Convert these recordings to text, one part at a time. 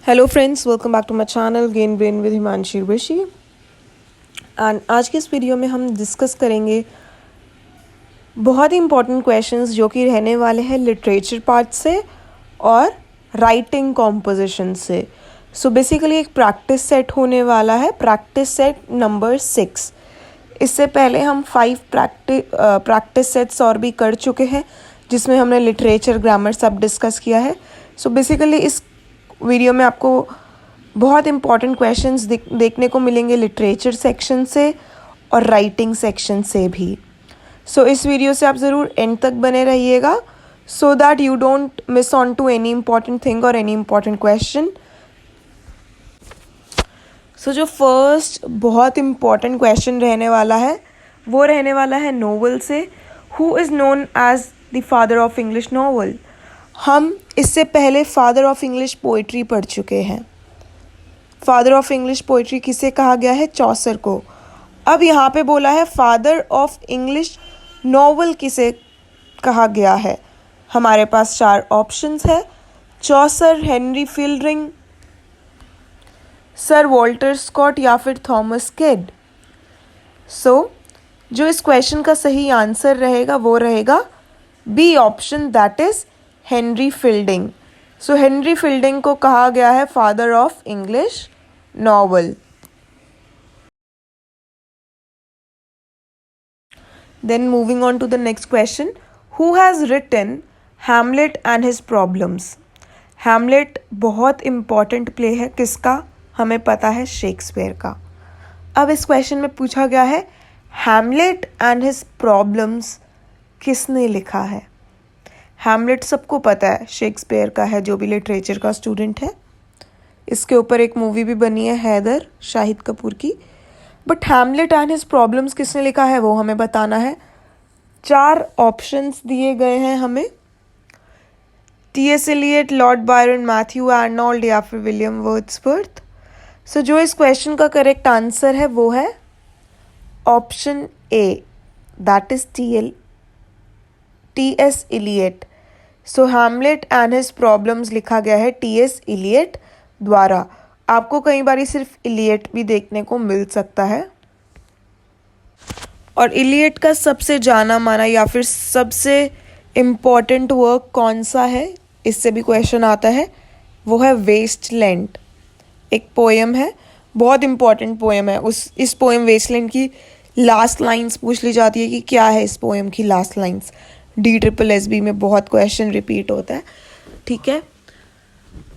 Hello friends, welcome back to my channel gain brain with Himanshi Rishi. And आज के इस video में हम डिस्कस करेंगे बहुत ही इंपॉर्टेंट क्वेश्चंस जो कि रहने वाले हैं लिटरेचर पार्ट से और राइटिंग कॉम्पोजिशन से। सो बेसिकली एक प्रैक्टिस सेट होने वाला है, प्रैक्टिस सेट नंबर 6। इससे पहले हम 5 प्रैक्टिस सेट्स और भी कर चुके हैं जिसमें हमने लिटरेचर, ग्रामर सब डिस्कस किया है। सो बेसिकली इस वीडियो में आपको बहुत इंपॉर्टेंट क्वेश्चंस देखने को मिलेंगे लिटरेचर सेक्शन से और राइटिंग सेक्शन से भी। सो इस वीडियो से आप ज़रूर एंड तक बने रहिएगा so that you don't miss on to any important thing और एनी इंपॉर्टेंट क्वेश्चन। सो जो फर्स्ट बहुत इंपॉर्टेंट क्वेश्चन रहने वाला है वो रहने वाला है नोवेल से। Who is known as the father of English novel. हम इससे पहले फादर ऑफ इंग्लिश पोइट्री पढ़ चुके हैं। फादर ऑफ इंग्लिश पोइट्री किसे कहा गया है? चौसर को। अब यहाँ पे बोला है फादर ऑफ इंग्लिश नॉवल किसे कहा गया है। हमारे पास 4 ऑप्शंस है, चौसर, हेनरी फिल्डरिंग, सर वॉल्टर स्कॉट या फिर थॉमस किड। सो जो इस क्वेश्चन का सही आंसर रहेगा वो रहेगा B option, that is Henry Fielding. So Henry Fielding को कहा गया है father of English novel. Then moving on to the next question, who has written Hamlet and his problems. Hamlet बहुत इंपॉर्टेंट प्ले है, किसका? हमें पता है, शेक्सपियर का। अब इस क्वेश्चन में पूछा गया है हैमलेट एंड हिज प्रॉब्लम्स किसने लिखा है। हैमलेट सबको पता है शेक्सपियर का है, जो भी लिटरेचर का स्टूडेंट है। इसके ऊपर एक मूवी भी बनी है हैदर, शाहिद कपूर की। But Hamlet and his problems किसने लिखा है वो हमें बताना है। 4 ऑप्शंस दिए गए हैं हमें, T.S. Eliot, Lord Byron, Matthew Arnold या फिर विलियम वर्ड्सवर्थ। सो जो इस क्वेश्चन का करेक्ट आंसर है वो है option A, that is T.S. Eliot. So Hamlet and his problems लिखा गया है T.S. एलियट द्वारा। आपको कई बार सिर्फ एलियट भी देखने को मिल सकता है। और एलियट का सबसे जाना माना या फिर सबसे इम्पॉर्टेंट वर्क कौन सा है, इससे भी क्वेश्चन आता है, वो है वेस्टलैंड। एक पोएम है, बहुत इम्पॉर्टेंट पोएम है। इस पोएम वेस्टलैंड की लास्ट लाइंस पूछ ली जाती है कि क्या है इस पोएम की लास्ट लाइंस। DSSB में बहुत क्वेश्चन रिपीट होता है, ठीक है।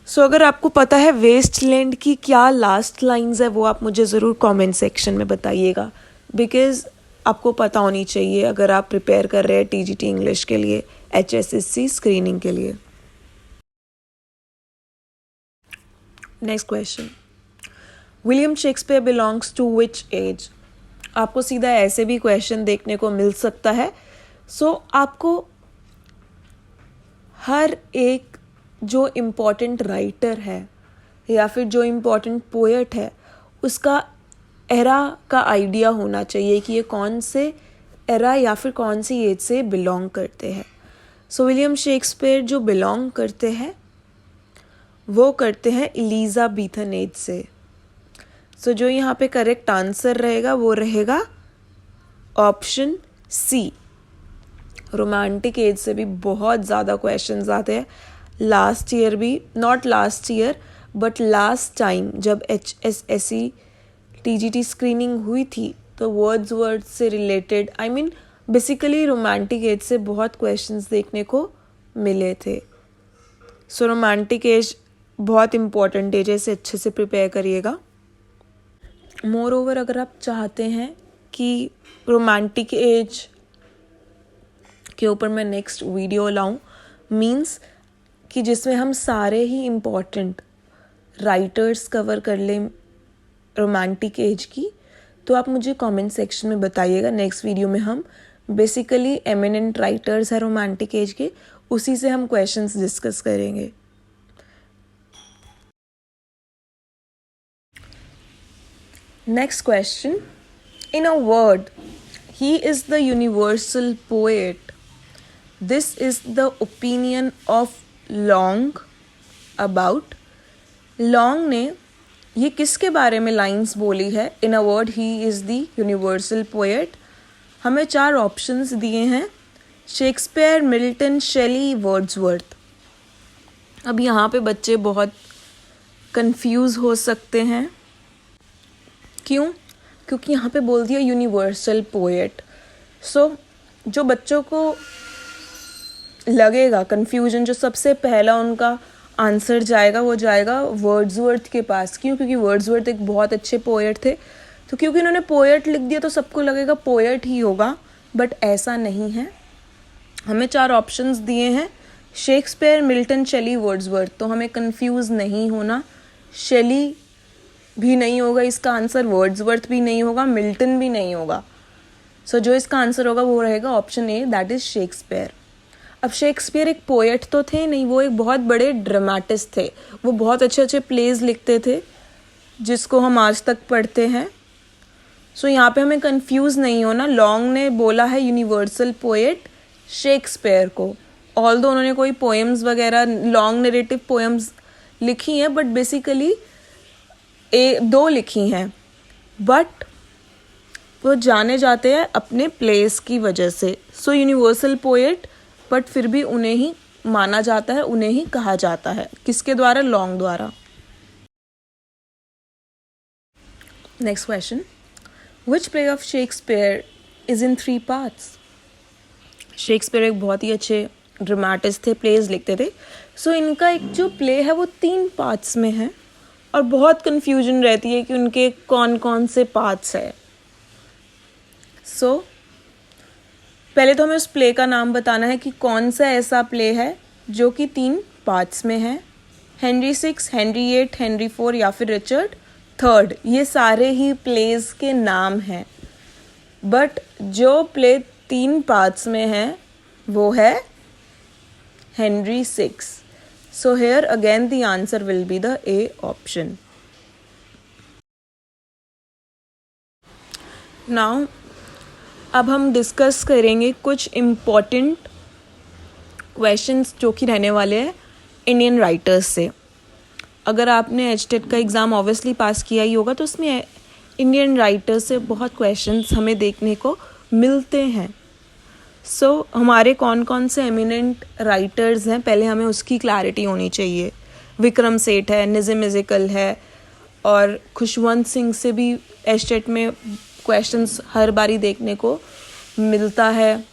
सो अगर आपको पता है वेस्टलैंड की क्या लास्ट लाइंस है वो आप मुझे ज़रूर कमेंट सेक्शन में बताइएगा, बिकॉज आपको पता होनी चाहिए अगर आप प्रिपेयर कर रहे हैं TGT इंग्लिश के लिए, HSSC स्क्रीनिंग के लिए। Next question, William Shakespeare belongs to which age. आपको सीधा ऐसे भी क्वेश्चन देखने को मिल सकता है। सो आपको हर एक जो इम्पोर्टेंट राइटर है या फिर जो इम्पोर्टेंट पोएट है उसका एरा का आइडिया होना चाहिए कि ये कौन से एरा या फिर कौन सी एज से बिलोंग करते हैं। सो विलियम शेक्सपियर जो बिलोंग करते हैं वो करते हैं एलिजाबेथन एज से। सो जो यहाँ पे करेक्ट आंसर रहेगा वो रहेगा ऑप्शन सी। रोमांटिक एज से भी बहुत ज़्यादा क्वेश्चंस आते हैं। लास्ट ईयर भी, not last year but last time जब HSSC TGT स्क्रीनिंग हुई थी तो वर्ड्सवर्थ से related, I mean basically romantic as से बहुत क्वेश्चंस देखने को मिले थे। सो रोमांटिक एज बहुत इम्पॉर्टेंट एज है, इसे अच्छे से प्रिपेयर करिएगा। मोर ओवर अगर आप चाहते हैं कि रोमांटिक एज के ऊपर मैं नेक्स्ट वीडियो लाऊं, मीन्स कि जिसमें हम सारे ही इम्पॉर्टेंट राइटर्स कवर कर लें रोमांटिक एज की, तो आप मुझे कमेंट सेक्शन में बताइएगा। नेक्स्ट वीडियो में हम बेसिकली एमिनेंट राइटर्स हैं रोमांटिक एज के, उसी से हम क्वेश्चंस डिस्कस करेंगे। Next question, in a word, he is the universal poet. This is the opinion of Long about Long ने ये किसके बारे में लाइंस बोली है? In a word he is the universal poet. हमें 4 ऑप्शंस दिए हैं, शेक्सपियर, मिल्टन, शेली, वर्ड्सवर्थ। अब यहाँ पे बच्चे बहुत कंफ्यूज हो सकते हैं। क्यों? क्योंकि यहाँ पे बोल दिया यूनिवर्सल पोएट। सो जो बच्चों को लगेगा कन्फ्यूजन, जो सबसे पहला उनका आंसर जाएगा वो जाएगा वर्ड्सवर्थ के पास। क्यों? क्योंकि वर्ड्सवर्थ एक बहुत अच्छे पोएट थे। तो क्योंकि उन्होंने पोएट लिख दिया तो सबको लगेगा पोएट ही होगा, बट ऐसा नहीं है। हमें 4 ऑप्शंस दिए हैं, शेक्सपियर, मिल्टन, शेली, वर्ड्सवर्थ। तो हमें कंफ्यूज नहीं होना, शेली भी नहीं होगा इसका आंसर, वर्ड्सवर्थ भी नहीं होगा, मिल्टन भी नहीं होगा। सो जो इसका आंसर होगा वो रहेगा option A, that is Shakespeare. अब शेक्सपियर एक पोएट तो थे नहीं, वो एक बहुत बड़े ड्रामेटिस्ट थे। वो बहुत अच्छे अच्छे प्लेज लिखते थे जिसको हम आज तक पढ़ते हैं। सो यहाँ पे हमें कंफ्यूज नहीं होना। लॉन्ग ने बोला है यूनिवर्सल पोएट शेक्सपियर को, ऑल्दो उन्होंने कोई पोएम्स वगैरह लॉन्ग नरेटिव पोएम्स लिखी हैं, बट बेसिकली 2 लिखी हैं, बट वो जाने जाते हैं अपने प्लेस की वजह से। सो यूनिवर्सल पोएट, बट फिर भी उन्हें ही माना जाता है, उन्हें ही कहा जाता है। किसके द्वारा? लॉन्ग द्वारा। Next question, which play of Shakespeare is in 3 parts? Shakespeare एक बहुत ही अच्छे ड्रामेटिस्ट थे, प्लेज लिखते थे। सो इनका एक जो प्ले है वो 3 पार्ट्स में है, और बहुत कन्फ्यूजन रहती है कि उनके कौन कौन से पार्ट्स है। सो पहले तो हमें उस प्ले का नाम बताना है कि कौन सा ऐसा प्ले है जो कि 3 पार्ट्स में है। हेनरी 6, हेनरी 8, हेनरी 4 या फिर रिचर्ड 3rd, ये सारे ही प्लेज के नाम हैं। बट जो प्ले 3 पार्ट्स में है वो है Henry 6। So here again the answer will be the A option. Now अब हम डिस्कस करेंगे कुछ इम्पॉर्टेंट क्वेश्चंस जो कि रहने वाले हैं इंडियन राइटर्स से। अगर आपने एचटेट का एग्ज़ाम ऑब्वियसली पास किया ही होगा, तो उसमें इंडियन राइटर्स से बहुत क्वेश्चंस हमें देखने को मिलते हैं। सो हमारे कौन कौन से एमिनेंट राइटर्स हैं, पहले हमें उसकी क्लैरिटी होनी चाहिए। विक्रम सेठ है, निज़िम इज़िकल है, और खुशवंत सिंह से भी एचटेट में क्वेश्चंस हर बारी देखने को मिलता है।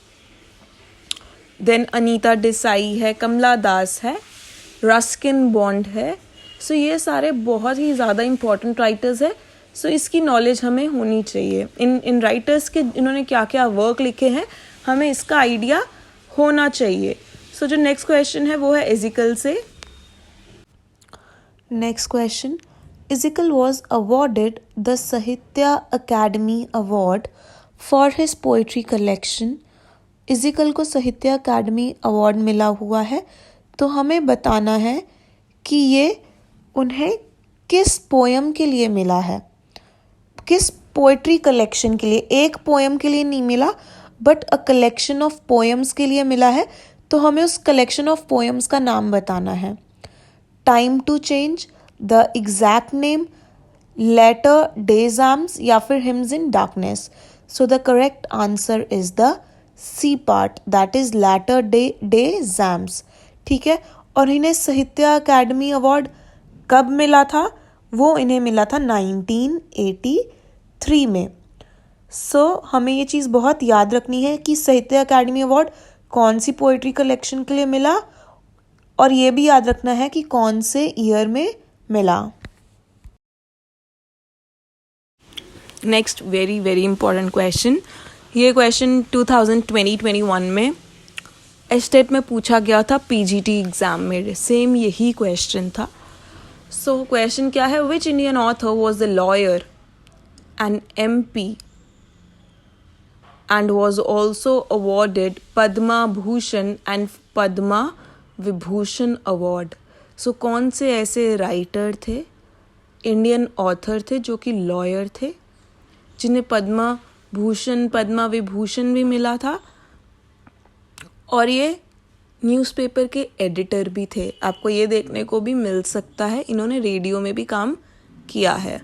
देन अनीता देसाई है, कमला दास है, रस्किन बॉन्ड है। सो ये सारे बहुत ही ज़्यादा इम्पॉर्टेंट राइटर्स है। सो इसकी नॉलेज हमें होनी चाहिए। इन राइटर्स के इन्होंने क्या क्या वर्क लिखे हैं, हमें इसका आइडिया होना चाहिए। सो जो नेक्स्ट क्वेश्चन है वो है इज़िकल से। Next question, Ezekiel was awarded the Sahitya Academy Award for his poetry collection. Ezekiel को साहित्य अकादमी अवार्ड मिला हुआ है, तो हमें बताना है कि ये उन्हें किस पोएम के लिए मिला है, किस पोएट्री कलेक्शन के लिए। एक पोएम के लिए नहीं मिला, but a collection of poems के लिए मिला है। तो हमें उस कलेक्शन ऑफ पोएम्स का नाम बताना है। Time to change, the exact name, latter day psalms या फिर hymns in darkness. So the correct answer is the C part, that is latter day psalms. ठीक है। और इन्हें साहित्य अकादमी अवार्ड कब मिला था? वो इन्हें मिला था 1983 में। सो हमें ये चीज़ बहुत याद रखनी है कि साहित्य अकादमी अवार्ड कौन सी पोइट्री कलेक्शन के लिए मिला, और ये भी याद रखना है कि कौन से ईयर में मिला। Next very very important question, ये क्वेश्चन 2020-21 में एचटेट में पूछा गया था, पीजीटी एग्जाम में सेम यही क्वेश्चन था। सो क्वेश्चन क्या है, which Indian author was the lawyer and MP and was also awarded Padma Bhushan and Padma Vibhushan Award. सो कौन से ऐसे राइटर थे, इंडियन ऑथर थे जो कि लॉयर थे, जिन्हें पद्मा भूषण पद्मा विभूषण भी मिला था, और ये न्यूज़पेपर के एडिटर भी थे, आपको ये देखने को भी मिल सकता है, इन्होंने रेडियो में भी काम किया है।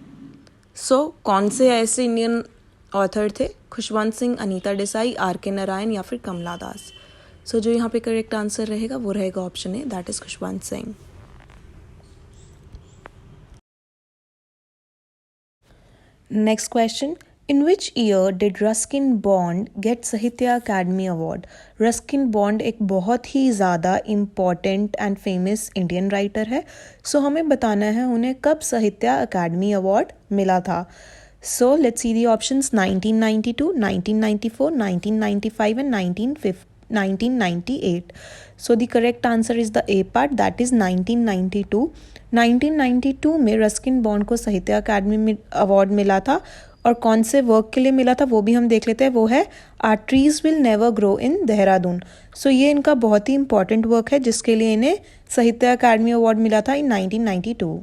सो कौन से ऐसे इंडियन ऑथर थे? खुशवंत सिंह, अनीता देसाई, R.K. नारायण या फिर कमला दास। सो जो यहाँ पे करेक्ट आंसर रहेगा वो रहेगा option A, that is Khushwant Singh. Next question, in which year did Ruskin Bond get Sahitya Akademi award? Ruskin Bond एक बहुत ही ज़्यादा important and famous Indian writer है। सो हमें बताना है उन्हें कब साहित्य अकादमी अवार्ड मिला था। So let's see the options, 1992, 1994, 1995 and 1998. So the correct answer is the A part, that is 1992. 1992 में रस्किन बॉन्ड को साहित्य अकादमी में अवार्ड मिला था, और कौन से वर्क के लिए मिला था वो भी हम देख लेते हैं। वो है our trees will never grow in Dehradun. So ये इनका बहुत ही इंपॉर्टेंट वर्क है जिसके लिए इन्हें साहित्य अकादमी अवार्ड मिला था इन 1992।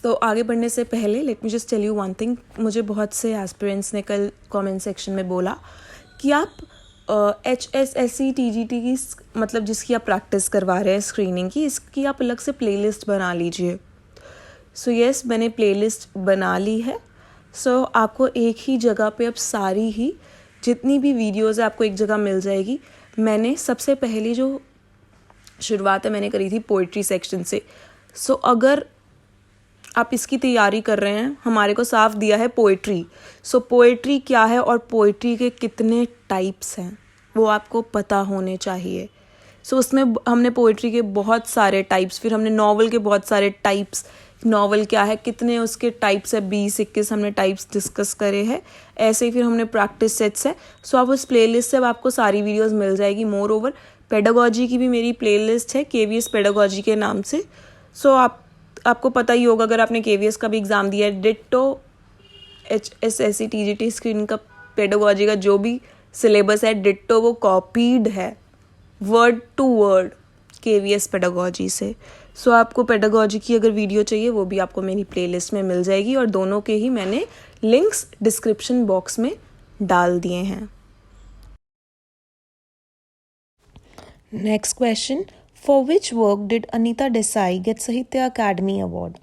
तो आगे बढ़ने से पहले let me just tell you one thing. मुझे बहुत से एस्पिरेंट्स ने कल कमेंट सेक्शन में बोला कि आप HSSC TGT की मतलब जिसकी आप प्रैक्टिस करवा रहे हैं स्क्रीनिंग की, इसकी आप अलग से प्लेलिस्ट बना लीजिए। सो यस, मैंने प्लेलिस्ट बना ली है। सो आपको एक ही जगह पे अब सारी ही जितनी भी वीडियोस है आपको एक जगह मिल जाएगी। मैंने सबसे पहली जो शुरुआत है मैंने करी थी पोइट्री सेक्शन से। सो अगर आप इसकी तैयारी कर रहे हैं, हमारे को साफ दिया है पोइट्री। सो पोइट्री क्या है और पोइट्री के कितने टाइप्स हैं वो आपको पता होने चाहिए। सो उसमें हमने पोइट्री के बहुत सारे टाइप्स, फिर हमने नॉवल के बहुत सारे टाइप्स, नॉवल क्या है, कितने उसके टाइप्स है, 20-21 हमने टाइप्स डिस्कस करे हैं। ऐसे ही फिर हमने प्रैक्टिस सेट्स है। सो आप उस प्लेलिस्ट से अब आपको सारी वीडियोस मिल जाएगी। मोर ओवर पेडागोजी की भी मेरी प्लेलिस्ट है KVS पेडागोजी के नाम से। सो आपको पता ही होगा, अगर आपने KVS का भी एग्ज़ाम दिया है, डिट्टो HSSC TGT स्क्रीन का पेडागोजी का जो भी सिलेबस है डिट्टो वो कॉपीड है word to word KVS pedagogy से। सो आपको पेडागोजी की अगर वीडियो चाहिए वो भी आपको मेरी प्लेलिस्ट में मिल जाएगी, और दोनों के ही मैंने लिंक्स डिस्क्रिप्शन बॉक्स में डाल दिए हैं। Next question, for which work did Anita Desai get Sahitya Akademi award?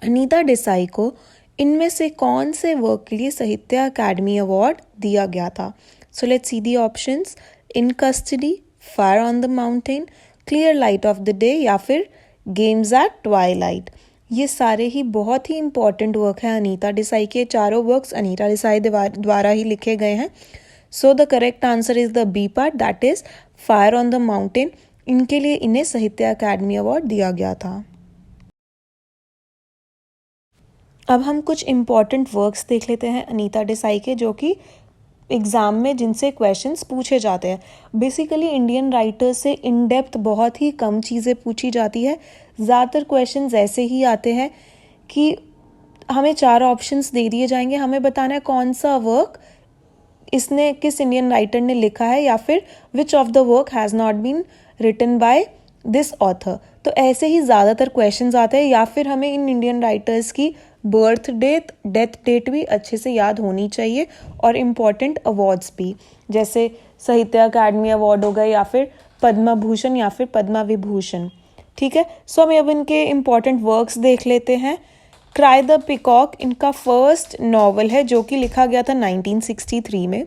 Anita Desai को इनमें से कौन से वर्क के लिए साहित्य अकादमी अवार्ड दिया गया था? So let's see the options, in custody, fire on the mountain, clear light of the day या फिर गेम्स एट ट्वाइलाइट। ये सारे ही बहुत ही इंपॉर्टेंट वर्क हैं अनीता देसाई के। चारों वर्क्स अनीता देसाई द्वारा ही लिखे गए हैं। So the correct answer is the B part, that is fire on the mountain. इनके लिए इन्हें साहित्य अकादमी अवार्ड दिया गया था। अब हम कुछ इम्पॉर्टेंट वर्क्स देख लेते हैं अनीता देसाई के, जो कि एग्ज़ाम में जिनसे क्वेश्चंस पूछे जाते हैं। बेसिकली इंडियन राइटर्स से इन डेप्थ बहुत ही कम चीज़ें पूछी जाती है। ज़्यादातर क्वेश्चंस ऐसे ही आते हैं कि हमें 4 ऑप्शंस दे दिए जाएंगे, हमें बताना है कौन सा वर्क इसने किस इंडियन राइटर ने लिखा है, या फिर which of the work has not been written by this author. तो ऐसे ही ज़्यादातर क्वेश्चंस आते हैं, या फिर हमें इन इंडियन राइटर्स की बर्थ डेट, डेथ डेट भी अच्छे से याद होनी चाहिए, और इम्पॉर्टेंट अवार्ड्स भी, जैसे साहित्य अकादमी अवार्ड हो गए या फिर पद्म भूषण या फिर पद्मा विभूषण। ठीक है, सो हम अब इनके इम्पॉर्टेंट वर्क्स देख लेते हैं। क्राई द पिकॉक इनका फर्स्ट नॉवल है जो कि लिखा गया था 1963 में।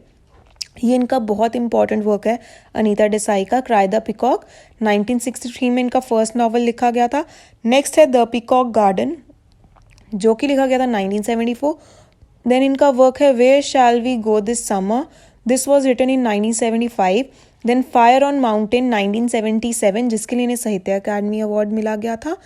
ये इनका बहुत इंपॉर्टेंट वर्क है अनीता देसाई का। क्राई द पिकॉक 1963 में इनका फर्स्ट नॉवल लिखा गया था। नेक्स्ट है द पिकॉक गार्डन जो कि लिखा गया था 1974। देन इनका वर्क है where shall we go this summer, this was written in 1975। Then fire on mountain 1977 जिसके लिए इन्हें साहित्य अकादमी अवार्ड मिला गया था।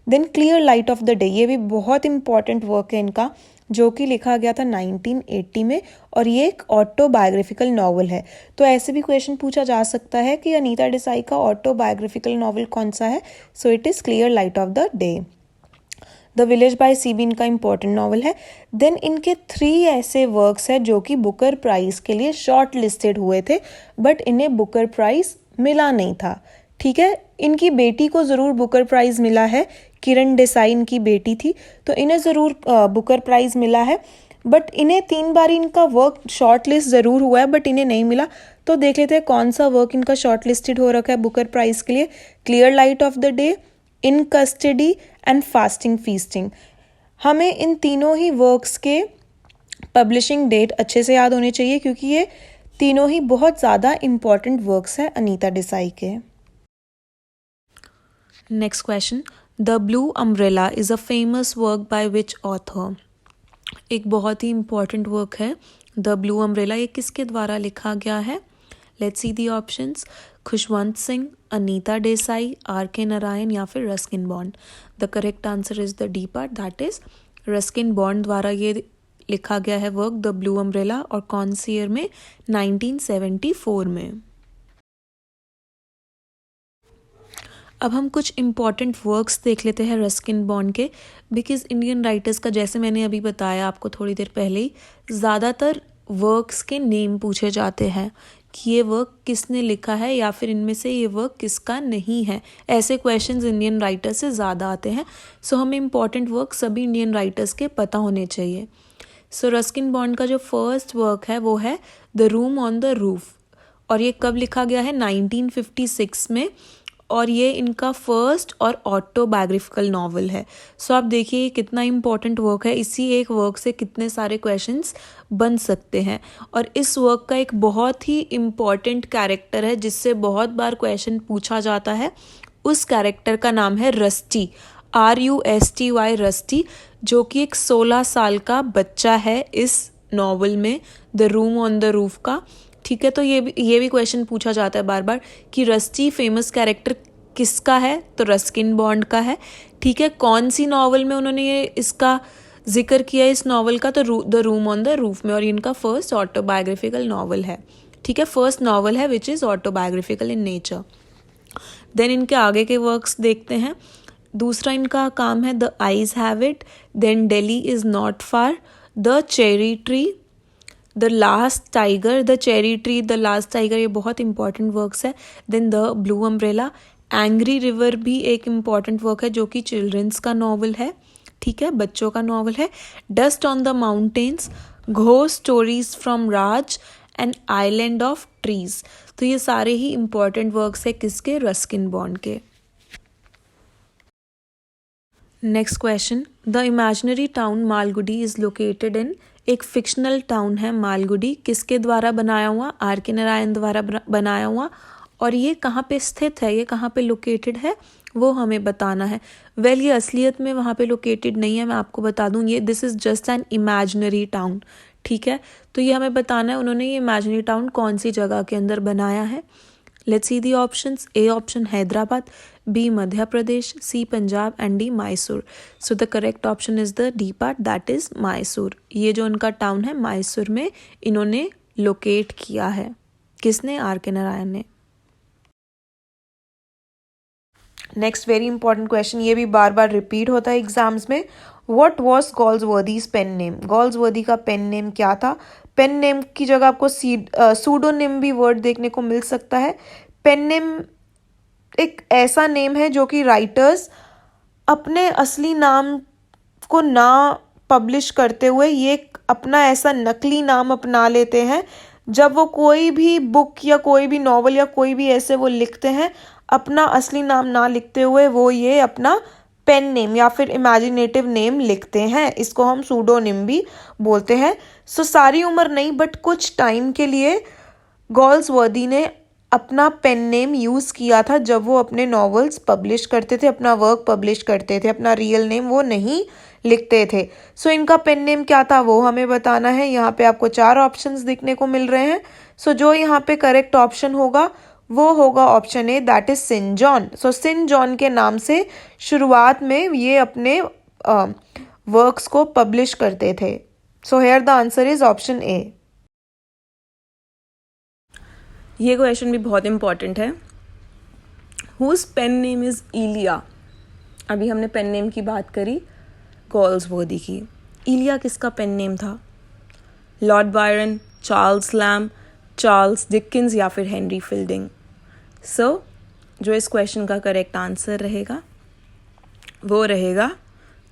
Then clear light of the day, ये भी बहुत इंपॉर्टेंट वर्क है इनका जो कि लिखा गया था 1980 में, और ये एक ऑटोबायोग्राफिकल नॉवल है। तो ऐसे भी क्वेश्चन पूछा जा सकता है कि अनीता देसाई का ऑटोबायोग्राफिकल नॉवल कौन सा है। So it is clear light of the day. The village by sea भी इनका इंपॉर्टेंट नॉवल है। देन इनके 3 ऐसे वर्क्स हैं जो कि बुकर प्राइज़ के लिए शॉर्ट लिस्टेड हुए थे, बट इन्हें बुकर प्राइज़ मिला नहीं था। ठीक है, इनकी बेटी को ज़रूर बुकर प्राइज़ मिला है, किरण देसाई इनकी बेटी थी, तो इन्हें ज़रूर बुकर प्राइज़ मिला है, बट इन्हें 3 बार इनका वर्क शॉर्ट लिस्ट ज़रूर हुआ है बट इन्हें नहीं मिला। तो देख लेते हैं कौन सा वर्क इनका शॉर्ट लिस्टेड हो रखा है बुकर प्राइज़ के लिए। Clear light of the day, in custody and fasting feasting. हमें इन तीनों ही वर्क्स के पब्लिशिंग डेट अच्छे से याद होने चाहिए क्योंकि ये तीनों ही बहुत ज़्यादा इम्पॉर्टेंट वर्क्स हैं अनीता देसाई के। Next question, the blue umbrella is a famous work by which author. एक बहुत ही इम्पॉर्टेंट वर्क है द ब्लू अम्ब्रेला। ये किसके द्वारा लिखा गया है? Let's see the options. Khushwant Singh, Anita Desai, R K Narayan या फिर Ruskin Bond. The correct answer is the D part, that is Ruskin Bond द्वारा ये लिखा गया है वर्क द ब्लू अम्ब्रेला। और कौन सी ईयर में? 1974 में। अब हम कुछ इम्पॉर्टेंट वर्क्स देख लेते हैं रस्किन बॉन्ड के, बिकॉज इंडियन राइटर्स का जैसे मैंने अभी बताया आपको थोड़ी देर पहले ही, ज़्यादातर वर्क्स के नेम पूछे जाते हैं कि ये वर्क किसने लिखा है या फिर इनमें से ये वर्क किसका नहीं है। ऐसे क्वेश्चंस इंडियन राइटर्स से ज़्यादा आते हैं। सो हमें इम्पॉर्टेंट वर्क सभी इंडियन राइटर्स के पता होने चाहिए। सो रस्किन बॉन्ड का जो फर्स्ट वर्क है वो है the room on the roof, और ये कब लिखा गया है? 1956 में, और ये इनका फर्स्ट और ऑटोबायोग्राफिकल नॉवल है। सो आप देखिए ये कितना इम्पॉर्टेंट वर्क है। इसी एक वर्क से कितने सारे क्वेश्चंस बन सकते हैं। और इस वर्क का एक बहुत ही इम्पॉर्टेंट कैरेक्टर है जिससे बहुत बार क्वेश्चन पूछा जाता है। उस कैरेक्टर का नाम है रस्टी, RUSTY, रस्टी, जो कि एक 16 साल का बच्चा है इस नॉवल में the room on the roof का। ठीक है, तो ये भी क्वेश्चन पूछा जाता है बार बार कि रस्टी फेमस कैरेक्टर किसका है? तो रस्किन बॉन्ड का है। ठीक है, कौन सी नॉवल में उन्होंने ये इसका जिक्र किया इस नॉवल का? तो the room on the roof में, और इनका फर्स्ट ऑटोबायोग्राफिकल नॉवल है। ठीक है, फर्स्ट नॉवल है which is autobiographical in nature. Then इनके आगे के वर्क्स देखते हैं। दूसरा इनका काम है the eyes have it, then Delhi is not far, the cherry tree, the last tiger, the cherry tree, the last tiger, ये बहुत इंपॉर्टेंट वर्क्स है। Then the blue umbrella, angry river भी एक इम्पॉर्टेंट वर्क है जो कि चिल्ड्रंस का novel है। ठीक है, बच्चों का नॉवल है। Dust on the mountains, ghost stories from Raj and island of trees. तो ये सारे ही इंपॉर्टेंट वर्क्स है किसके? रस्किन बॉन्ड के। Next question, the imaginary town Malgudi is located in. एक फिक्शनल टाउन है मालगुडी, किसके द्वारा बनाया हुआ? आर के नारायण द्वारा बनाया हुआ। और ये कहाँ पे स्थित है, ये कहाँ पे लोकेटेड है, वो हमें बताना है। वेल ये असलियत में वहाँ पे लोकेटेड नहीं है, मैं आपको बता दूँ, ये this is just an imaginary town. ठीक है, तो ये हमें बताना है उन्होंने ये इमेजिनरी टाउन कौन सी जगह के अंदर बनाया है। Let's see the options. A option Hyderabad, B Madhya Pradesh, C Punjab and D Mysore. So the correct option is the D part, that is Mysore. ये जो उनका टाउन है मैसूर में इन्होंने लोकेट किया है। किसने? आर के नारायण ने। नेक्स्ट वेरी इंपॉर्टेंट क्वेश्चन, ये भी बार बार रिपीट होता है एग्जाम्स में। What was Galsworthy's pen name? Galsworthy का पेन नेम क्या था? पेन नेम की जगह आपको सूडोनिम भी वर्ड देखने को मिल सकता है। पेन नेम एक ऐसा नेम है जो कि राइटर्स अपने असली नाम को ना पब्लिश करते हुए ये अपना ऐसा नकली नाम अपना लेते हैं। जब वो कोई भी बुक या कोई भी नॉवल या कोई भी ऐसे वो लिखते हैं, अपना असली नाम ना लिखते हुए वो ये अपना पेन नेम या फिर इमेजिनेटिव नेम लिखते हैं। इसको हम सूडोनिम भी बोलते हैं। सो सारी उम्र नहीं बट कुछ टाइम के लिए गॉल्सवर्दी ने अपना पेन नेम यूज़ किया था जब वो अपने नॉवेल्स पब्लिश करते थे, अपना वर्क पब्लिश करते थे। अपना रियल नेम वो नहीं लिखते थे। सो इनका पेन नेम क्या था वो हमें बताना है। यहाँ पे आपको 4 ऑप्शंस देखने को मिल रहे हैं। सो जो यहाँ पे करेक्ट ऑप्शन होगा वो होगा option A, that is Saint John. So Saint John के नाम से शुरुआत में ये अपने वर्क्स को पब्लिश करते थे। सो here the answer is option A. ये क्वेश्चन भी बहुत इंपॉर्टेंट है। हुज पेन नेम इज इलिया? अभी हमने पेन नेम की बात करी गॉल्सवर्दी की। इलिया किसका पेन नेम था? Lord Byron, Charles lamb, Charles Dickens या फिर हेनरी फील्डिंग? सो जो इस क्वेश्चन का करेक्ट आंसर रहेगा वो रहेगा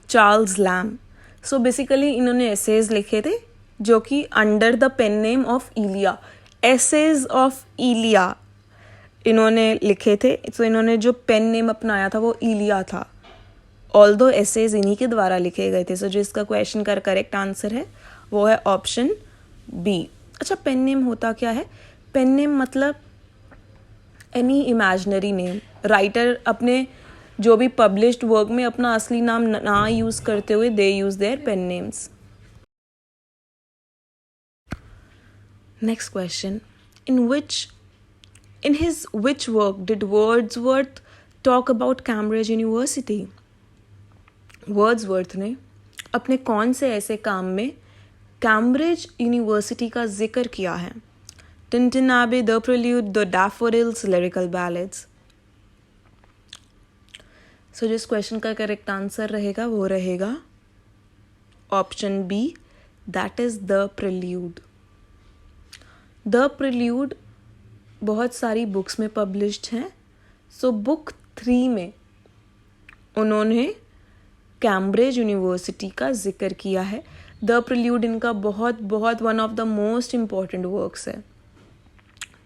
चार्ल्स लैम्ब। सो बेसिकली इन्होंने एसेज लिखे थे जो कि under the pen name of Elia. Essays of Elia इन्होंने लिखे थे। तो इन्होंने जो पेन नेम अपनाया था वो इलिया था, ऑल्दो एसेज इन्हीं के द्वारा लिखे गए थे। सो जो इसका क्वेश्चन का करेक्ट आंसर है वो है ऑप्शन बी। अच्छा, पेन नेम होता क्या है? पेन नेम मतलब एनी इमेजिनरी नेम। राइटर अपने जो भी पब्लिश्ड वर्क में अपना असली नाम ना यूज़ करते हुए they use their pen names. Next question, in his which work did Wordsworth talk about Cambridge University? Wordsworth ने अपने कौन से ऐसे काम में कैम्ब्रिज यूनिवर्सिटी का जिक्र किया है? Tintern Abbey, the prelude, the daffodils, lyrical ballads. So जिस क्वेश्चन का करेक्ट आंसर रहेगा वो रहेगा option B, that is the prelude. The prelude बहुत सारी बुक्स में पब्लिश्ड हैं। सो बुक 3 में उन्होंने कैम्ब्रिज यूनिवर्सिटी का जिक्र किया है। द प्रिल्यूड इनका बहुत बहुत one of the most important works है,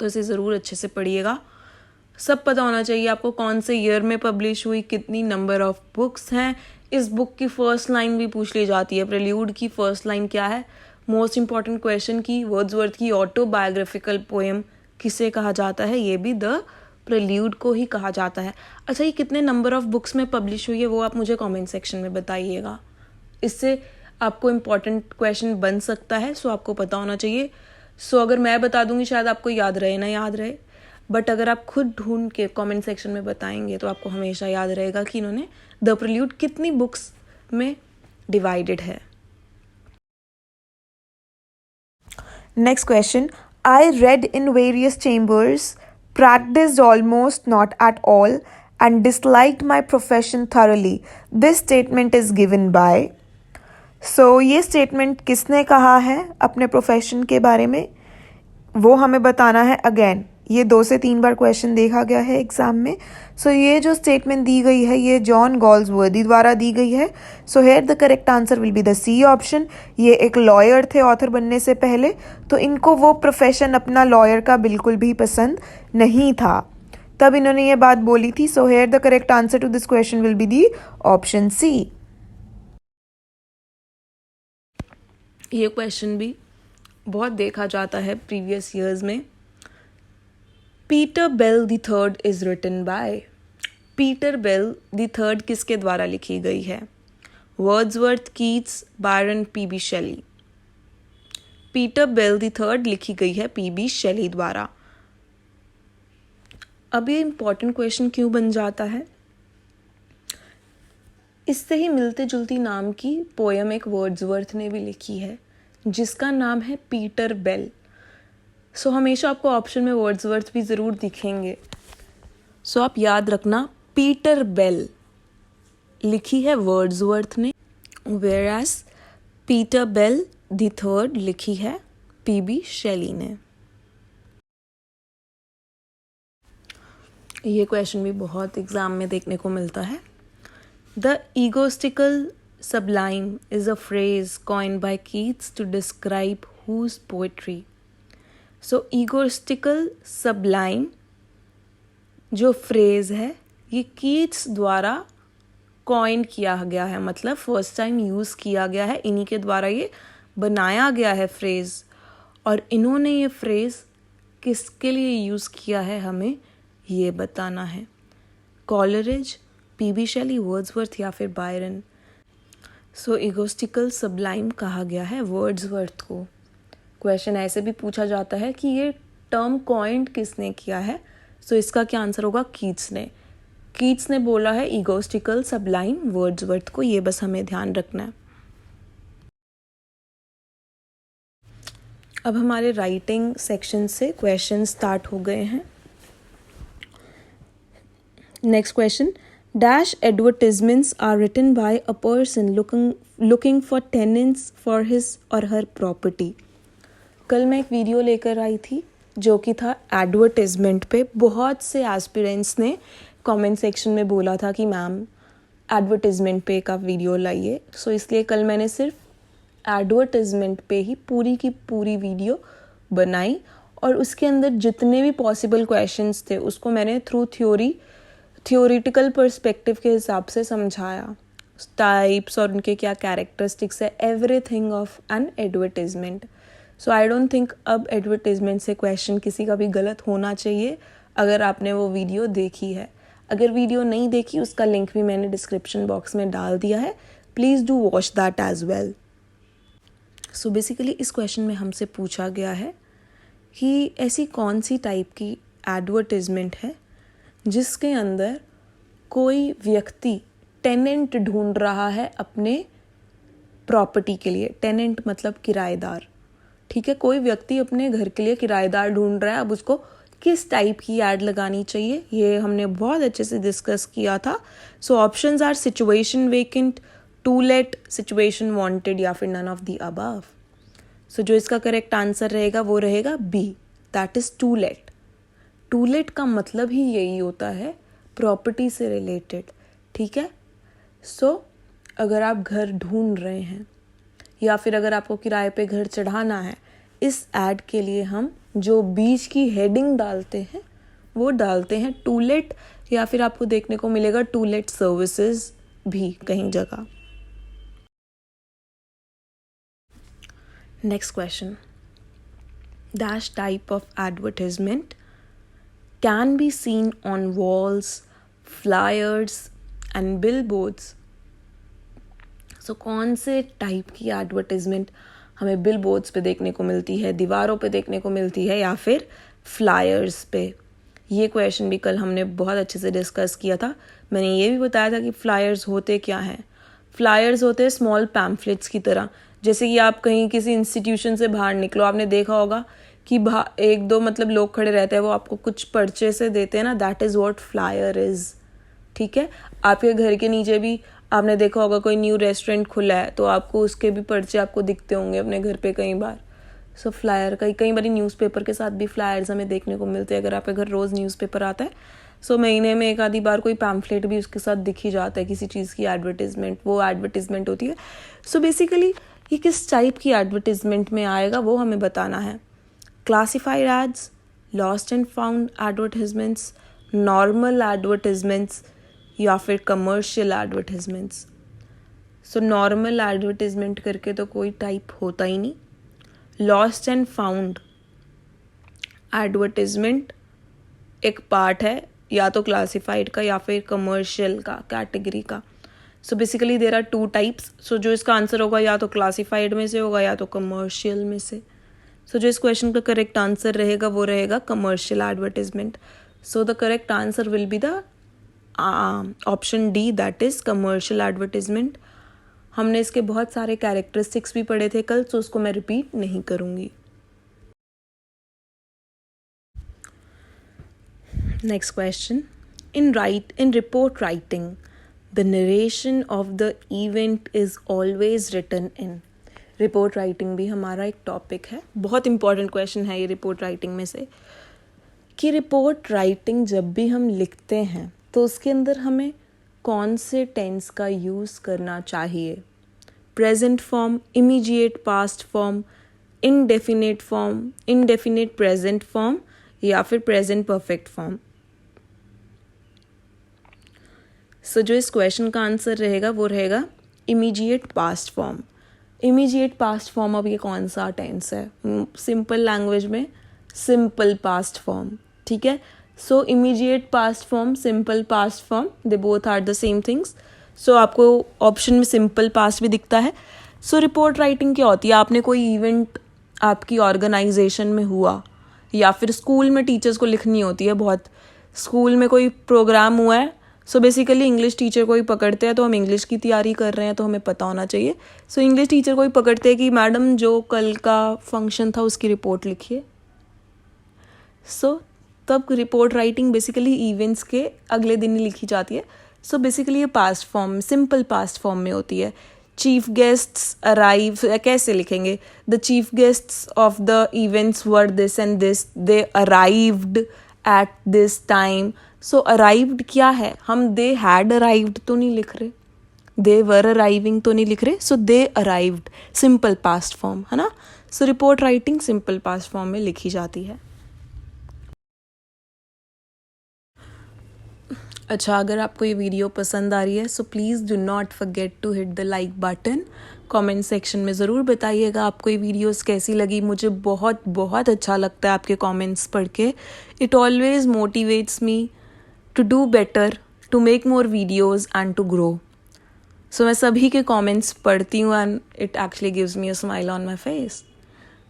तो इसे ज़रूर अच्छे से पढ़िएगा। सब पता होना चाहिए आपको कौन से ईयर में पब्लिश हुई, कितनी नंबर ऑफ बुक्स हैं। इस बुक की फर्स्ट लाइन भी पूछ ली जाती है। प्रिल्यूड की फर्स्ट लाइन क्या है? मोस्ट इम्पॉर्टेंट क्वेश्चन की वर्ड्सवर्थ की ऑटोबायोग्राफिकल पोएम किसे कहा जाता है? ये भी द प्रिल्यूड को ही कहा जाता है। अच्छा, ये कितने नंबर ऑफ बुक्स में पब्लिश हुई है वो आप मुझे कमेंट सेक्शन में बताइएगा। इससे आपको इम्पॉर्टेंट क्वेश्चन बन सकता है, सो आपको पता होना चाहिए। सो अगर मैं बता दूंगी शायद आपको याद रहे ना याद रहे, बट अगर आप खुद ढूंढ के कमेंट सेक्शन में बताएंगे तो आपको हमेशा याद रहेगा कि इन्होंने द प्रिल्यूड कितनी बुक्स में डिवाइडेड है। Next question, I read in various chambers, practiced almost not at all, and disliked my profession thoroughly. This statement is given by. So ये statement किसने कहा है अपने प्रोफेशन के बारे में, वो हमें बताना है। अगेन ये 2 से 3 बार क्वेश्चन देखा गया है एग्जाम में। सो ये जो स्टेटमेंट दी गई है ये जॉन गॉल्सवर्दी द्वारा दी गई है। So here the correct answer will be the C option. ये एक लॉयर थे ऑथर बनने से पहले, तो इनको वो प्रोफेशन अपना लॉयर का बिल्कुल भी पसंद नहीं था, तब इन्होंने ये बात बोली थी। So here the correct answer to this question will be the option C. ये क्वेश्चन भी बहुत देखा जाता है प्रीवियस ईयर्स में। Peter Bell the third is written by. Peter Bell the third किसके द्वारा लिखी गई है? Wordsworth, Keats, Byron, PB Shelley. Peter Bell the third लिखी गई है पीबी शेली द्वारा। अब ये इंपॉर्टेंट क्वेश्चन क्यों बन जाता है? इससे ही मिलते जुलती नाम की पोयम एक वर्ड्सवर्थ ने भी लिखी है जिसका नाम है पीटर बेल। सो हमेशा आपको ऑप्शन में वर्ड्सवर्थ भी ज़रूर दिखेंगे। सो आप याद रखना, पीटर बेल लिखी है वर्ड्सवर्थ ने, whereas Peter Bell the third लिखी है पीबी शेली ने। ये क्वेश्चन भी बहुत एग्जाम में देखने को मिलता है। The egotistical sublime is a phrase coined by Keats to describe whose poetry? So egotistical sublime जो फ्रेज है ये कीट्स द्वारा कॉइन किया गया है, मतलब फर्स्ट टाइम यूज़ किया गया है, इन्हीं के द्वारा ये बनाया गया है फ्रेज। और इन्होंने ये फ्रेज किसके लिए यूज़ किया है हमें ये बताना है। कॉलरिज, पीबी शेली, वर्ड्सवर्थ या फिर बायरन। सो इगोस्टिकल सबलाइम कहा गया है वर्ड्सवर्थ को। क्वेश्चन ऐसे भी पूछा जाता है कि ये टर्म कॉइंड किसने किया है? सो इसका क्या आंसर होगा? कीट्स ने। कीट्स ने बोला है इगोस्टिकल सबलाइम वर्ड्सवर्थ को, ये बस हमें ध्यान रखना है। अब हमारे राइटिंग सेक्शन से क्वेश्चन स्टार्ट हो गए हैं। Next question, dash advertisements are written by a person looking for tenants for his or her property. कल मैं एक वीडियो लेकर आई थी जो कि था एडवर्टिजमेंट पे। बहुत से एस्पिरेंट्स ने कमेंट सेक्शन में बोला था कि मैम एडवर्टिजमेंट पे का वीडियो लाइए। सो इसलिए कल मैंने सिर्फ एडवर्टिजमेंट पे ही पूरी की पूरी वीडियो बनाई और उसके अंदर जितने भी पॉसिबल क्वेश्चंस थे उसको मैंने थ्रू थियोरिटिकल पर्सपेक्टिव के हिसाब से समझाया, टाइप्स और उनके क्या कैरेक्टरिस्टिक्स है, everything of N advertisement. So I don't think अब एडवर्टीजमेंट से क्वेश्चन किसी का भी गलत होना चाहिए अगर आपने वो वीडियो देखी है। अगर वीडियो नहीं देखी उसका लिंक भी मैंने डिस्क्रिप्शन बॉक्स में डाल दिया है, please do watch that as well. So basically इस क्वेश्चन में हमसे पूछा गया है कि ऐसी कौन सी टाइप की एडवर्टीजमेंट है जिसके अंदर कोई व्यक्ति टेनेंट ढूंढ रहा है अपने प्रॉपर्टी के लिए। टेनेंट मतलब किराएदार, ठीक है, कोई व्यक्ति अपने घर के लिए किराएदार ढूंढ रहा है। अब उसको किस टाइप की ऐड लगानी चाहिए ये हमने बहुत अच्छे से डिस्कस किया था। So options are situation vacant, to let, situation wanted या फिर none of the above. So जो इसका करेक्ट आंसर रहेगा वो रहेगा B, that is to let. To let का मतलब ही यही होता है प्रॉपर्टी से रिलेटेड, ठीक है। सो अगर आप घर ढूंढ रहे हैं या फिर अगर आपको किराए पे घर चढ़ाना है, इस ऐड के लिए हम जो बीच की हेडिंग डालते हैं वो डालते हैं टू लेट, या फिर आपको देखने को मिलेगा टू लेट सर्विसेज भी कहीं जगह। Next question, dash type of advertisement can be seen on walls, flyers and billboards. So कौन से टाइप की एडवर्टाइजमेंट हमें बिलबोर्ड्स पे देखने को मिलती है, दीवारों पे देखने को मिलती है या फिर फ्लायर्स पे। ये क्वेश्चन भी कल हमने बहुत अच्छे से डिस्कस किया था। मैंने ये भी बताया था कि फ्लायर्स होते क्या हैं। फ्लायर्स होते हैं स्मॉल पैम्फलेट्स की तरह। जैसे कि आप कहीं किसी इंस्टीट्यूशन से बाहर निकलो, आपने देखा होगा कि एक दो मतलब लोग खड़े रहते हैं, वो आपको कुछ पर्चे से देते हैं ना, that is what flyer is, ठीक है। आपके घर के नीचे भी आपने देखा होगा कोई न्यू रेस्टोरेंट खुला है तो आपको उसके भी पर्चे आपको दिखते होंगे अपने घर पे कई बार। सो फ्लायर कई बार न्यूज़पेपर के साथ भी फ्लायर्स हमें देखने को मिलते हैं। अगर आपके घर रोज़ न्यूज़पेपर आता है, सो महीने में एक आधी बार कोई पैम्फलेट भी उसके साथ दिख ही जाता है किसी चीज़ की एडवर्टीजमेंट, वो एडवर्टीजमेंट होती है। सो बेसिकली ये किस टाइप की एडवर्टीजमेंट में आएगा वो हमें बताना है। Classified ads, lost and found advertisements, normal advertisements या फिर commercial advertisements. So normal advertisement करके तो कोई टाइप होता ही नहीं। लॉस्ट एंड फाउंड एडवर्टीजमेंट एक पार्ट है या तो क्लासिफाइड का या फिर कमर्शियल का कैटेगरी का। So basically there are two types. So जो इसका आंसर होगा या तो क्लासिफाइड में से होगा या तो कमर्शियल में से। सो जो इस क्वेश्चन का करेक्ट आंसर रहेगा वो रहेगा commercial advertisement. So the correct answer will be the option D, that is commercial advertisement. हमने इसके बहुत सारे कैरेक्टरिस्टिक्स भी पढ़े थे कल, सो उसको मैं रिपीट नहीं करूँगी। Next question, in report writing the narration of the event is always written in। Report writing भी हमारा एक टॉपिक है, बहुत इंपॉर्टेंट क्वेश्चन है ये रिपोर्ट राइटिंग में से, कि रिपोर्ट राइटिंग जब भी हम लिखते हैं तो उसके अंदर हमें कौन से टेंस का यूज़ करना चाहिए। Present form, immediate past form, indefinite form, indefinite present form या फिर प्रेजेंट परफेक्ट फॉर्म। सो जो इस क्वेश्चन का आंसर रहेगा वो रहेगा immediate past form. Immediate past form अब ये कौन सा टेंस है? सिंपल लैंग्वेज में सिंपल पास्ट फॉर्म, ठीक है। So immediate past form, simple past form, they both are the same things. So आपको ऑप्शन में सिंपल पास्ट भी दिखता है। सो रिपोर्ट राइटिंग क्या होती है? आपने कोई इवेंट आपकी ऑर्गेनाइजेशन में हुआ या फिर स्कूल में टीचर्स को लिखनी होती है बहुत, स्कूल में कोई प्रोग्राम हुआ है। सो बेसिकली इंग्लिश टीचर को ही पकड़ते हैं, तो हम इंग्लिश की तैयारी कर रहे हैं तो हमें पता होना चाहिए। सो इंग्लिश टीचर को ही पकड़ते हैं कि मैडम जो कल का फंक्शन था उसकी रिपोर्ट लिखिए। सो तब रिपोर्ट राइटिंग बेसिकली इवेंट्स के अगले दिन ही लिखी जाती है। सो बेसिकली ये past form, simple past form में होती है। चीफ गेस्ट्स अराइव, कैसे लिखेंगे? The chief guests of the events were this and this, they arrived at this time. So arrived क्या है? हम दे हैड अराइव्ड तो नहीं लिख रहे, दे वर अराइविंग तो नहीं लिख रहे। So they arrived, simple past form है ना। So report writing simple past form में लिखी जाती है। अच्छा, अगर आपको ये वीडियो पसंद आ रही है so please do not forget to hit the like button. Comment section में ज़रूर बताइएगा आपको ये वीडियोस कैसी लगी. मुझे बहुत बहुत अच्छा लगता है आपके कमेंट्स पढ़ के. It always motivates me to do better, to make more videos and to grow. So मैं सभी के कमेंट्स पढ़ती हूँ and it actually gives me a smile on my face.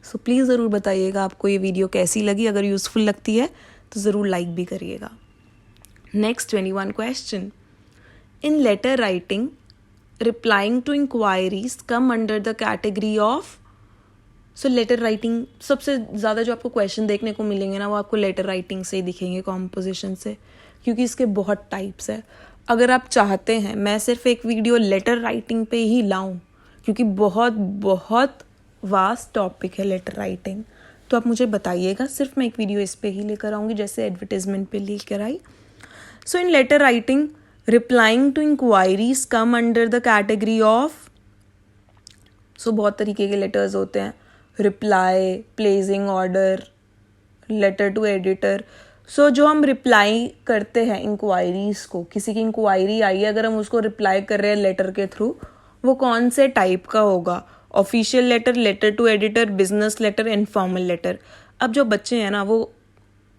So please ज़रूर बताइएगा आपको ये वीडियो कैसी लगी. अगर यूज़फुल लगती है तो ज़रूर लाइक भी करिएगा. Next 21 question. In letter writing, replying to inquiries come under the category of. So letter writing सबसे ज़्यादा जो आपको क्वेश्चन देखने को मिलेंगे ना वो आपको लेटर राइटिंग से ही दिखेंगे, कॉम्पोजिशन से, क्योंकि इसके बहुत टाइप्स है. अगर आप चाहते हैं मैं सिर्फ एक वीडियो लेटर राइटिंग पे ही लाऊं, क्योंकि बहुत बहुत वास्ट टॉपिक है लेटर राइटिंग, तो आप मुझे बताइएगा. सिर्फ मैं एक वीडियो इस पे ही लेकर आऊँगी जैसे एडवर्टीजमेंट पे लेकर आई. So in letter writing, replying to inquiries come under the category of. So बहुत तरीके के letters होते हैं. Reply, placing order, letter to editor. So जो हम reply करते हैं inquiries को, किसी की inquiry आई है अगर हम उसको reply कर रहे हैं letter के through, वो कौन से type का होगा? Official letter, letter to editor, business letter, informal letter. अब जो बच्चे हैं ना वो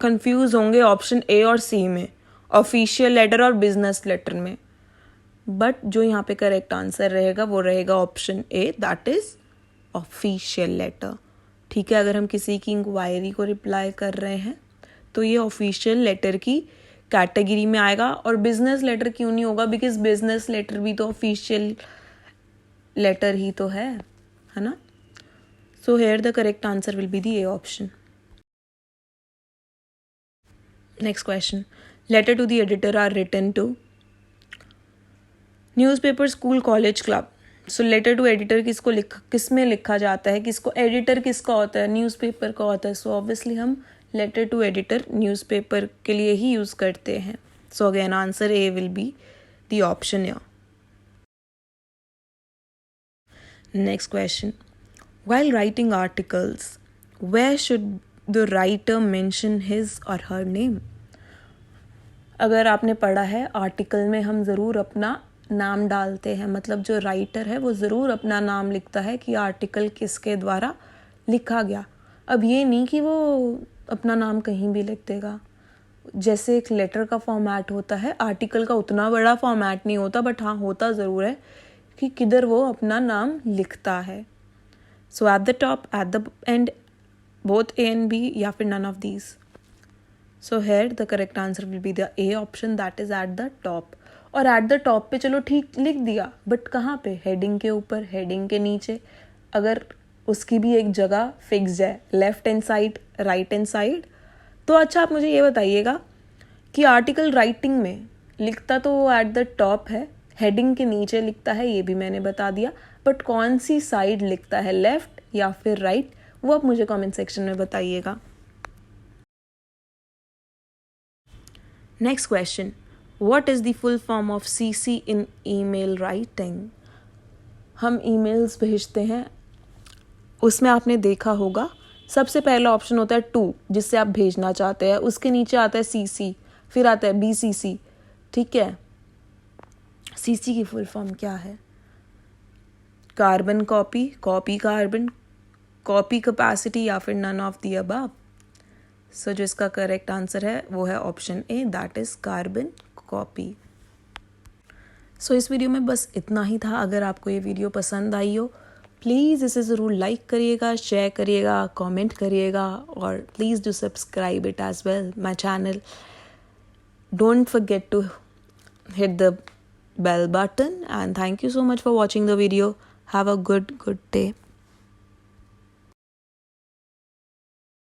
confuse होंगे ऑप्शन A और C में, ऑफिशियल लेटर और बिजनेस लेटर में. बट जो यहाँ पे करेक्ट आंसर रहेगा वो रहेगा option A, that is official letter. ठीक है, अगर हम किसी की इंक्वायरी को रिप्लाई कर रहे हैं तो ये ऑफिशियल लेटर की कैटेगरी में आएगा. और बिजनेस लेटर क्यों नहीं होगा? बिकॉज बिजनेस लेटर भी तो ऑफिशियल लेटर ही तो है ना. सो here the correct answer will be the A option. Next question. Letter to the editor are written to newspaper, school, college, club. So letter to editor किस में लिखा जाता है? किसको एडिटर किसका होता है? न्यूज़पेपर का होता है. सो ऑब्वियसली हम लेटर टू एडिटर न्यूज़पेपर के लिए ही यूज़ करते हैं. So again answer A will be the option A. Next question. While writing articles, where should the writer mention his or her name? अगर आपने पढ़ा है आर्टिकल में हम ज़रूर अपना नाम डालते हैं, मतलब जो राइटर है वो ज़रूर अपना नाम लिखता है कि आर्टिकल किसके द्वारा लिखा गया. अब ये नहीं कि वो अपना नाम कहीं भी लिख देगा. जैसे एक लेटर का फॉर्मेट होता है, आर्टिकल का उतना बड़ा फॉर्मेट नहीं होता, बट हाँ होता ज़रूर है कि किधर वो अपना नाम लिखता है. So at the top, at the end, both A and B, या फिर none of these. So here the correct answer will be the A option, that is at the top. और at the top पे चलो ठीक लिख दिया, but कहाँ पे? हेडिंग के ऊपर, हेडिंग के नीचे. अगर उसकी भी एक जगह फिक्स है, left hand side, right hand side, तो अच्छा आप मुझे ये बताइएगा कि आर्टिकल राइटिंग में लिखता तो वो एट द टॉप है, हेडिंग के नीचे लिखता है, ये भी मैंने बता दिया, बट कौन सी साइड लिखता है, लेफ्ट या फिर राइट, वो आप मुझे कमेंट सेक्शन में बताइएगा. Next question. What is the full form of CC in email writing? हम emails भेजते हैं, उसमें आपने देखा होगा सबसे पहला ऑप्शन होता है टू, जिससे आप भेजना चाहते हैं. उसके नीचे आता है CC, फिर आता है BCC. ठीक है, CC की फुल फॉर्म क्या है? Carbon copy, copy carbon, copy capacity, या फिर none of the above. So जो इसका करेक्ट आंसर है वो है option A, that is carbon copy. So इस वीडियो में बस इतना ही था. अगर आपको ये वीडियो पसंद आई हो प्लीज़ इसे ज़रूर लाइक करिएगा, शेयर करिएगा, कमेंट करिएगा, और please do subscribe it as well my channel. Don't forget to hit the bell button, and thank you so much for watching the video. Have a good day.